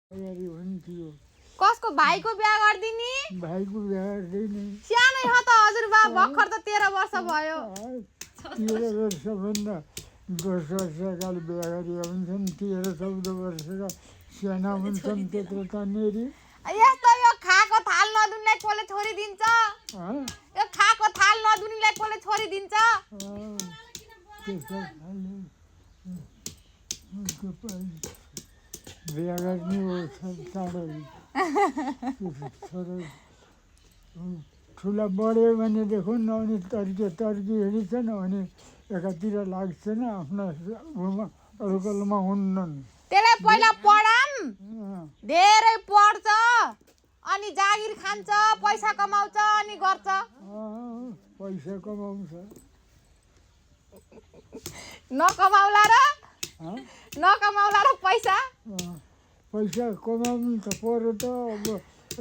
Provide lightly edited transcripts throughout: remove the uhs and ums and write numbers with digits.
कसको भाइको बिहा गरिदिने? भाइको बिहा गरिदिने। सानै हो त हजुरबा, भर्खर त 13 वर्ष भयो। 13 वर्षभन्दा 10 वर्ष अगाडि बिहा गरेका हुन्छन्। 13-14 वर्षका साना हुन्छन् त्यत्रो तनेरी। यस्तो यो खाएको थाल नदुनीलाई कसले छोरी दिन्छ? यो खाएको थाल नदुनीलाई कसले छोरी दिन्छ? बिहा गर्ने हो चाँडै। ठुला बढ्यो भने देखौँ न, अनि तर्की छन् अनि एकातिर लाग्छन् आफ्ना अरूकलमा हुन्नन्। त्यसलाई पहिला पढाम, धेरै पढ्छ अनि जागिर खान्छ, पैसा कमाउँछ अनि गर्छ। पैसा कमाउँछ। नकमाउला र पैसा कमाउनु त पर्यो त। अब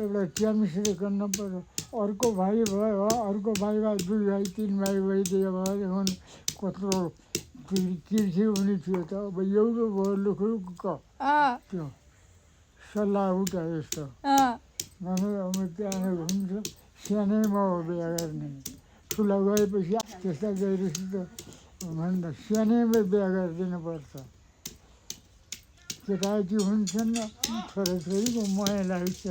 एउटा केमिस्ट्री गर्न पर्यो। अर्को भाइ भयो, अर्को भाइमा 2 भाइ 3 भाइ भइदियो भने कत्रो तिर्खी हुने थियो त। अब एउटा भयो लुखुक्क त्यो सल्लाह उठा यस्तो अब त्यहाँ हुन्छ। सानैमा हो बिहा गर्ने। ठुलो गएपछि त्यस्ता गइरहेछ त भन्दा सानैमा बिहा गरिदिनुपर्छ। केटाकेटी हुन्छन् छोराछोरीको माया लाग्छ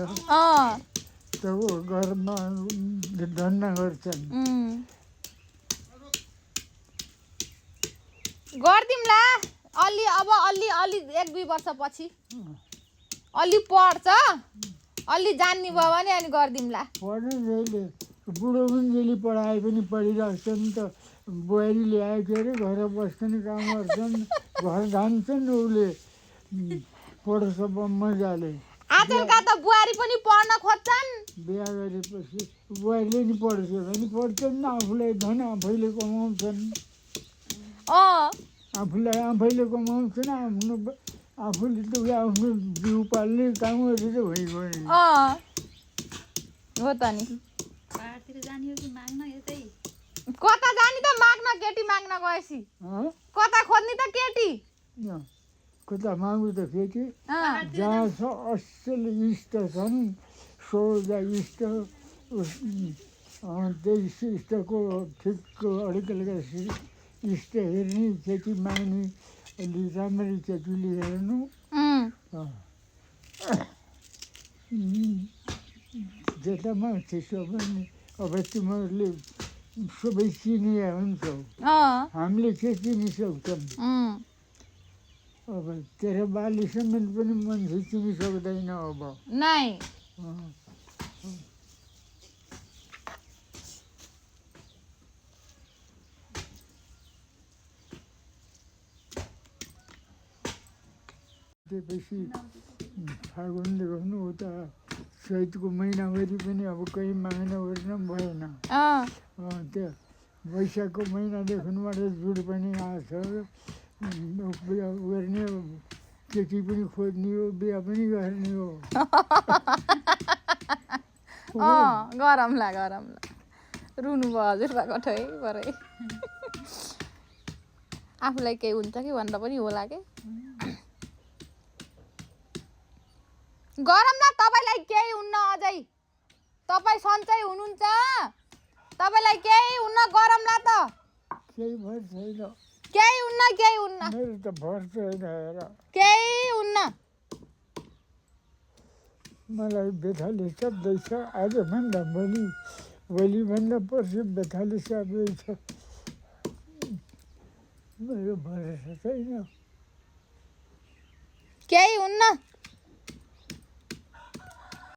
त घरमा धन्ना गर्छन्। गर्दिमला अलि 1-2 वर्षपछि अलि पढ्छ, अलि जान्ने भयो भने अनि गर्दिमला। पढ्नु जहिले बुढो पनि जहिले पढाए पनि पढिरहेछन् त। बुहारी ल्यायो के अरे, घर बस्छन्, काम गर्छन्, घर जान्छन्। उसले पढ्छ मजाले। आजकलका त बुहारी पनि पढ्न खोज्छन्। बिहा गरेपछि बुहारीले नि पढ्छ भने पढ्छन्, आफूलाई धन आफैले कमाउँछन्। आफैले कमाउँछन्। आफूले त आफ्नो जिउ पाल्ने काम गरेर भइगयो नि। हो त नि। कता जाने त माग्न? केटी माग्न गएपछि कता खोज्ने त केटी? कता माग्नु त केटी? जहाँ असल इष्ट छन्, 16 इष्ट, त्यही इष्टको ठिक अलिकति इष्ट हेर्ने, केटी माग्ने, अलि राम्ररी केटीले हेर्नु। जेठामा त्यसो भने अब तिमीहरूले सबै चिनिया हुन्छौ, हामीले के चिनिसक्छौँ? अब 13-42 पनि मान्छे चिनिसक्दैन अब। नै त्यसपछि फागुनले गर्नु उता चैतको महिनाभरि पनि अब कहीँ माग्न गर्न भएन। त्यो वैशाखको महिनादेखिबाट जुड पनि आछ। बिहा गर्ने हो, केटी पनि खोज्ने हो, बिहा पनि गर्ने हो। गरमला रुनु भयो हजुरबा कठै परै। आफूलाई केही हुन्छ कि भनेर पनि होला के। गरमला तपाईँलाई केही हुन्न अझै। तपाईँ सन्चै हुनुहुन्छ? तपाईँलाई केही हुन्न गरमला त? केही भर छैन। केही हुन्न। मेरो त भर छैन हेर। केही हुन्न। मलाई बेथाले सप्दैछ। आजभन्दा भोलिभन्दा पर्सि बेथाले सप्दैछ। मेरो भरोसा छैन। केही हुन्न।